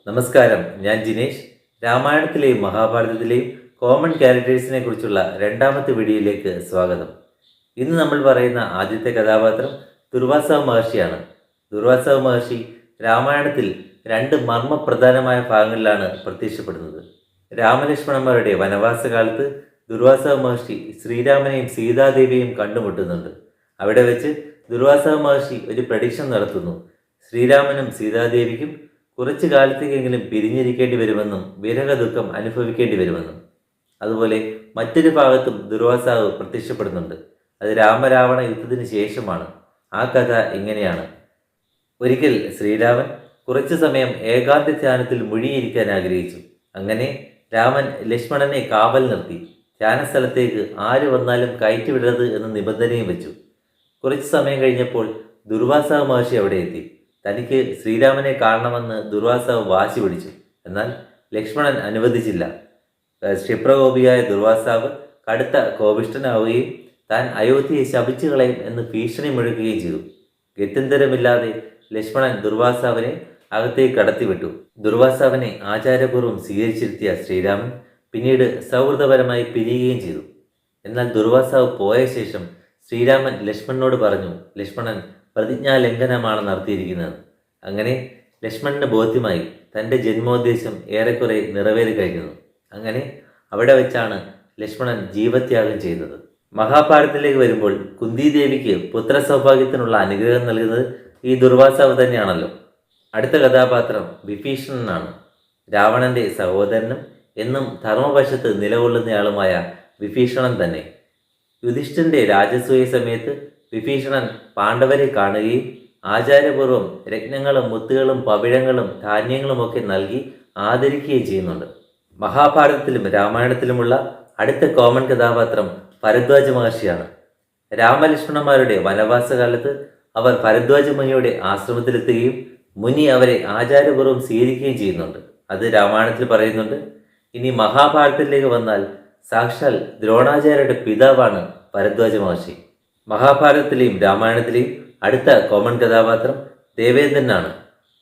നമസ്കാരം, ഞാൻ ജിനേഷ്. രാമായണത്തിലെയും മഹാഭാരതത്തിലെയും കോമൺ ക്യാരക്ടേഴ്സിനെ കുറിച്ചുള്ള രണ്ടാമത്തെ വീഡിയോയിലേക്ക് സ്വാഗതം. ഇന്ന് നമ്മൾ പറയുന്ന ആദ്യത്തെ കഥാപാത്രം ദുർവാസാവ് മഹർഷിയാണ്. ദുർവാസാവ് മഹർഷി രാമായണത്തിൽ രണ്ട് മർമ്മപ്രധാനമായ ഭാഗങ്ങളിലാണ് പ്രത്യക്ഷപ്പെടുന്നത്. രാമലക്ഷ്മണന്മാരുടെ വനവാസകാലത്ത് ദുർവാസാവ് മഹർഷി ശ്രീരാമനെയും സീതാദേവിയെയും കണ്ടുമുട്ടുന്നുണ്ട്. അവിടെ വെച്ച് ദുർവാസാവ് മഹർഷി ഒരു പ്രഡിക്ഷൻ നടത്തുന്നു. ശ്രീരാമനും സീതാദേവിക്കും കുറച്ചു കാലത്തേക്കെങ്കിലും പിരിഞ്ഞിരിക്കേണ്ടി വരുമെന്നും വിരഹ ദുഃഖം അനുഭവിക്കേണ്ടി വരുമെന്നും. അതുപോലെ മറ്റൊരു ഭാഗത്തും ദുർവാസാവ് പ്രത്യക്ഷപ്പെടുന്നുണ്ട്. അത് രാമരാവണ യുദ്ധത്തിന് ശേഷമാണ്. ആ കഥ ഇങ്ങനെയാണ്. ഒരിക്കൽ ശ്രീരാമൻ കുറച്ചു സമയം ഏകാന്ത ധ്യാനത്തിൽ മുഴുകിയിരിക്കാൻ ആഗ്രഹിച്ചു. അങ്ങനെ രാമൻ ലക്ഷ്മണനെ കാവൽ നിർത്തി. ധ്യാനസ്ഥലത്തേക്ക് ആര് വന്നാലും കയറ്റിവിടരുത് എന്ന നിബന്ധനയും വെച്ചു. കുറച്ചു സമയം കഴിഞ്ഞപ്പോൾ ദുർവാസാവ് മഹർഷി അവിടെ എത്തി. തനിക്ക് ശ്രീരാമനെ കാണണമെന്ന് ദുർവാസാവ് വാശി പിടിച്ചു. എന്നാൽ ലക്ഷ്മണൻ അനുവദിച്ചില്ല. ക്ഷിപ്രകോപിയായ ദുർവാസാവ് കടുത്ത കോപിഷ്ഠനാവുകയും താൻ അയോധ്യയെ ശപിച്ചു കളയും എന്ന് ഭീഷണി മുഴക്കുകയും ചെയ്തു. ഗത്യന്തരമില്ലാതെ ലക്ഷ്മണൻ ദുർവാസാവിനെ അകത്തേക്ക് കടത്തിവിട്ടു. ദുർവാസാവിനെ ആചാരപൂർവ്വം സ്വീകരിച്ചിരുത്തിയ ശ്രീരാമൻ പിന്നീട് സൗഹൃദപരമായി പിരിയുകയും ചെയ്തു. എന്നാൽ ദുർവാസാവ് പോയ ശേഷം ശ്രീരാമൻ ലക്ഷ്മണനോട് പറഞ്ഞു, ലക്ഷ്മണൻ പ്രതിജ്ഞാലംഘനമാണ് നടത്തിയിരിക്കുന്നത്. അങ്ങനെ ലക്ഷ്മണന് ബോധ്യമായി തൻ്റെ ജന്മോദ്ദേശം ഏറെക്കുറെ നിറവേറി കഴിഞ്ഞു. അങ്ങനെ അവിടെ വെച്ചാണ് ലക്ഷ്മണൻ ജീവത്യാഗം ചെയ്യുന്നത്. മഹാഭാരതത്തിലേക്ക് വരുമ്പോൾ കുന്തിദേവിക്ക് പുത്രസൗഭാഗ്യത്തിനുള്ള അനുഗ്രഹം നൽകുന്നത് ഈ ദുർവാസാവ് തന്നെയാണല്ലോ. അടുത്ത കഥാപാത്രം വിഭീഷണനാണ്. രാവണന്റെ സഹോദരനും എന്നും ധർമ്മപക്ഷത്ത് നിലകൊള്ളുന്നയാളുമായ വിഭീഷണൻ തന്നെ. യുധിഷ്ഠിരന്റെ രാജസൂയ സമയത്ത് വിഭീഷണൻ പാണ്ഡവരെ കാണുകയും ആചാരപൂർവ്വം രത്നങ്ങളും മുത്തുകളും പവിഴങ്ങളും ധാന്യങ്ങളുമൊക്കെ നൽകി ആദരിക്കുകയും ചെയ്യുന്നുണ്ട്. മഹാഭാരതത്തിലും രാമായണത്തിലുമുള്ള അടുത്ത കോമൺ കഥാപാത്രം ഭരദ്വാജ മഹർഷിയാണ്. രാമലക്ഷ്മണന്മാരുടെ വനവാസകാലത്ത് അവർ ഭരദ്വാജ മുനിയുടെ ആശ്രമത്തിലെത്തുകയും മുനി അവരെ ആചാരപൂർവ്വം സ്വീകരിക്കുകയും ചെയ്യുന്നുണ്ട്. അത് രാമായണത്തിൽ പറയുന്നുണ്ട്. ഇനി മഹാഭാരതത്തിലേക്ക് വന്നാൽ സാക്ഷാൽ ദ്രോണാചാര്യരുടെ പിതാവാണ് ഭരദ്വാജ മഹർഷി. മഹാഭാരതത്തിലെയും രാമായണത്തിലെയും അടുത്ത കോമൺ കഥാപാത്രം ദേവേന്ദ്രനാണ്.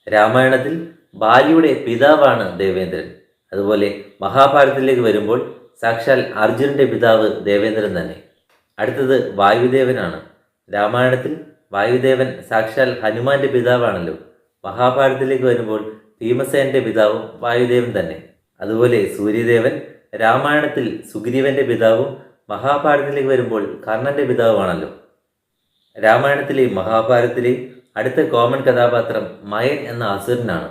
രാമായണത്തിൽ ബാലിയുടെ പിതാവാണ് ദേവേന്ദ്രൻ. അതുപോലെ മഹാഭാരതത്തിലേക്ക് വരുമ്പോൾ സാക്ഷാൽ അർജുനന്റെ പിതാവ് ദേവേന്ദ്രൻ തന്നെ. അടുത്തത് വായുദേവനാണ്. രാമായണത്തിൽ വായുദേവൻ സാക്ഷാൽ ഹനുമാന്റെ പിതാവാണല്ലോ. മഹാഭാരതത്തിലേക്ക് വരുമ്പോൾ ഭീമസേനന്റെ പിതാവും വായുദേവൻ തന്നെ. അതുപോലെ സൂര്യദേവൻ രാമായണത്തിൽ സുഗ്രീവന്റെ പിതാവും മഹാഭാരതത്തിലേക്ക് വരുമ്പോൾ കർണന്റെ പിതാവുമാണല്ലോ. രാമായണത്തിലെയും മഹാഭാരതത്തിലെയും അടുത്ത കോമൺ കഥാപാത്രം മയൻ എന്ന അസുരനാണ്.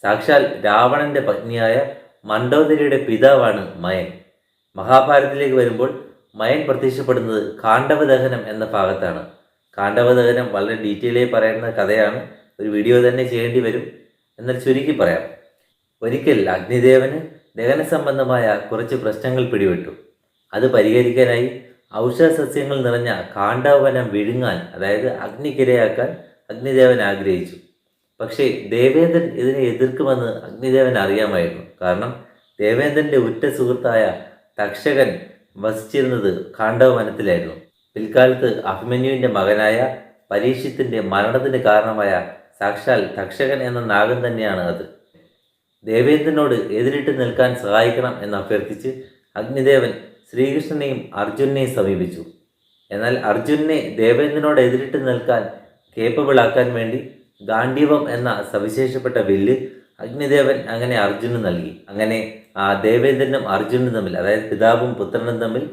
സാക്ഷാൽ രാവണന്റെ പത്നിയായ മണ്ഡോദരിയുടെ പിതാവാണ് മയൻ. മഹാഭാരതത്തിലേക്ക് വരുമ്പോൾ മയൻ പ്രത്യക്ഷപ്പെടുന്നത് കാണ്ഡവദഹനം എന്ന ഭാഗത്താണ്. കാണ്ഡവദഹനം വളരെ ഡീറ്റെയിലായി പറയുന്ന കഥയാണ്. ഒരു വീഡിയോ തന്നെ ചെയ്യേണ്ടി വരും. എന്നാൽ ചുരുക്കി പറയാം. ഒരിക്കൽ അഗ്നിദേവന് ദഹന സംബന്ധമായ കുറച്ച് പ്രശ്നങ്ങൾ പിടിപെട്ടു. അത് പരിഹരിക്കാനായി ഔഷധ സസ്യങ്ങൾ നിറഞ്ഞ കാണ്ഡവവനം വിഴുങ്ങാൻ, അതായത് അഗ്നിക്കിരയാക്കാൻ അഗ്നിദേവൻ ആഗ്രഹിച്ചു. പക്ഷേ ദേവേന്ദ്രൻ ഇതിനെ എതിർക്കുമെന്ന് അഗ്നിദേവൻ അറിയാമായിരുന്നു. കാരണം ദേവേന്ദ്രൻ്റെ ഉറ്റ സുഹൃത്തായ തക്ഷകൻ വസിച്ചിരുന്നത് കാണ്ഡവവനത്തിലായിരുന്നു. പിൽക്കാലത്ത് അഭിമന്യുവിൻ്റെ മകനായ പരീക്ഷിത്തിൻ്റെ മരണത്തിന് കാരണമായ സാക്ഷാൽ തക്ഷകൻ എന്ന നാഗൻ തന്നെയാണ് അത്. ദേവേന്ദ്രനോട് എതിരിട്ട് നിൽക്കാൻ സഹായിക്കണം എന്ന് അഭ്യർത്ഥിച്ച് അഗ്നിദേവൻ ശ്രീകൃഷ്ണനെയും അർജുനെയും സമീപിച്ചു. എന്നാൽ അർജുനെ ദേവേന്ദ്രനോട് എതിരിട്ട് നിൽക്കാൻ കേപ്പബിൾ ആക്കാൻ വേണ്ടി ഗാണ്ഡീവം എന്ന സവിശേഷപ്പെട്ട വില്ല് അഗ്നിദേവൻ അങ്ങനെ അർജുന് നൽകി. അങ്ങനെ ദേവേന്ദ്രനും അർജുനും തമ്മിൽ, അതായത് പിതാവും പുത്രനും തമ്മിൽ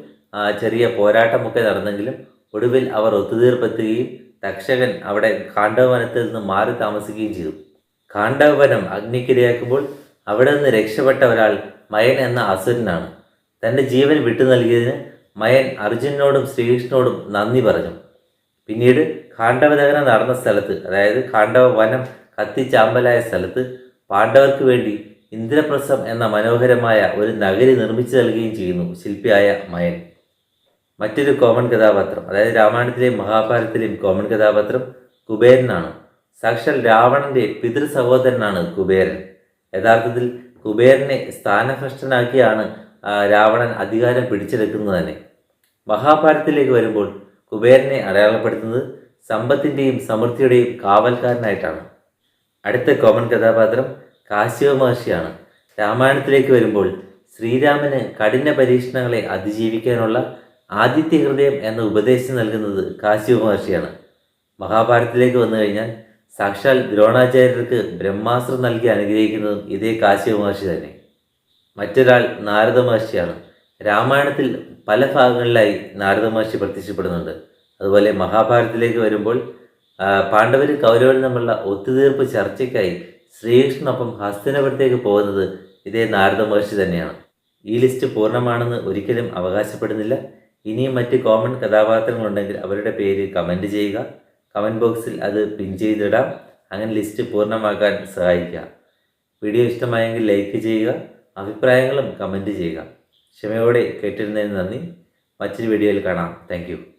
ചെറിയ പോരാട്ടമൊക്കെ നടന്നെങ്കിലും ഒടുവിൽ അവർ ഒത്തുതീർപ്പെത്തുകയും തക്ഷകൻ അവിടെ കാണ്ഡവവനത്തിൽ നിന്ന് മാറി താമസിക്കുകയും ചെയ്തു. കാണ്ഡവവനം അഗ്നിക്കിരയാക്കുമ്പോൾ അവിടെ നിന്ന് രക്ഷപ്പെട്ട ഒരാൾ മയൻ എന്ന അസുരനാണ്. തൻ്റെ ജീവൻ വിട്ടു നൽകിയതിന് മയൻ അർജുനോടും ശ്രീകൃഷ്ണനോടും നന്ദി പറഞ്ഞു. പിന്നീട് കാണ്ഡവദഹനം നടന്ന സ്ഥലത്ത്, അതായത് കാണ്ഡവവനം കത്തിച്ചാമ്പലായ സ്ഥലത്ത് പാണ്ഡവർക്ക് വേണ്ടി ഇന്ദ്രപ്രസ്ഥം എന്ന മനോഹരമായ ഒരു നഗരി നിർമ്മിച്ചു നൽകുകയും ചെയ്യുന്നു ശില്പിയായ മയൻ. മറ്റൊരു കോമൺ കഥാപാത്രം, അതായത് രാമായണത്തിലെയും മഹാഭാരതത്തിലെയും കോമൺ കഥാപാത്രം കുബേരനാണ്. സാക്ഷാൽ രാവണന്റെ പിതൃ സഹോദരനാണ് കുബേരൻ. യഥാർത്ഥത്തിൽ കുബേരനെ സ്ഥാനഭ്രഷ്ടനാക്കിയാണ് രാവണൻ അധികാരം പിടിച്ചെടുക്കുന്നത് തന്നെ. മഹാഭാരതത്തിലേക്ക് വരുമ്പോൾ കുബേരനെ അടയാളപ്പെടുത്തുന്നത് സമ്പത്തിൻ്റെയും സമൃദ്ധിയുടെയും കാവൽക്കാരനായിട്ടാണ്. അടുത്ത കോമൺ കഥാപാത്രം കാശ്യപ മഹർഷിയാണ്. രാമായണത്തിലേക്ക് വരുമ്പോൾ ശ്രീരാമന് കഠിന പരീക്ഷണങ്ങളെ അതിജീവിക്കാനുള്ള ആദിത്യ ഹൃദയം എന്ന ഉപദേശം നൽകുന്നത് കാശ്യപ മഹർഷിയാണ്. മഹാഭാരതത്തിലേക്ക് വന്നു കഴിഞ്ഞാൽ സാക്ഷാൽ ദ്രോണാചാര്യർക്ക് ബ്രഹ്മാസ്ത്രം നൽകി അനുഗ്രഹിക്കുന്നതും ഇതേ കാശ്യപ മഹർഷി തന്നെ. മറ്റൊരാൾ നാരദ മഹർഷിയാണ്. രാമായണത്തിൽ പല ഭാഗങ്ങളിലായി നാരദ മഹർഷി പ്രത്യക്ഷപ്പെടുന്നുണ്ട്. അതുപോലെ മഹാഭാരതത്തിലേക്ക് വരുമ്പോൾ പാണ്ഡവരും കൗരവരും തമ്മിലുള്ള ഒത്തുതീർപ്പ് ചർച്ചയ്ക്കായി ശ്രീകൃഷ്ണനൊപ്പം ഹസ്തിനപുരത്തേക്ക് പോകുന്നത് ഇതേ നാരദ മഹർഷി തന്നെയാണ്. ഈ ലിസ്റ്റ് പൂർണ്ണമാണെന്ന് ഒരിക്കലും അവകാശപ്പെടുന്നില്ല. ഇനിയും മറ്റ് കോമൺ കഥാപാത്രങ്ങളുണ്ടെങ്കിൽ അവരുടെ പേര് കമൻറ്റ് ചെയ്യുക. കമൻറ്റ് ബോക്സിൽ അത് പിൻ ചെയ്തിടാം. അങ്ങനെ ലിസ്റ്റ് പൂർണ്ണമാക്കാൻ സഹായിക്കുക. വീഡിയോ ഇഷ്ടമായെങ്കിൽ ലൈക്ക് ചെയ്യുക. അഭിപ്രായങ്ങളും കമൻറ്റ് ചെയ്യുക. ക്ഷമയോടെ കേട്ടിരുന്നതിന് നന്ദി. മറ്റൊരു വീഡിയോയിൽ കാണാം. താങ്ക്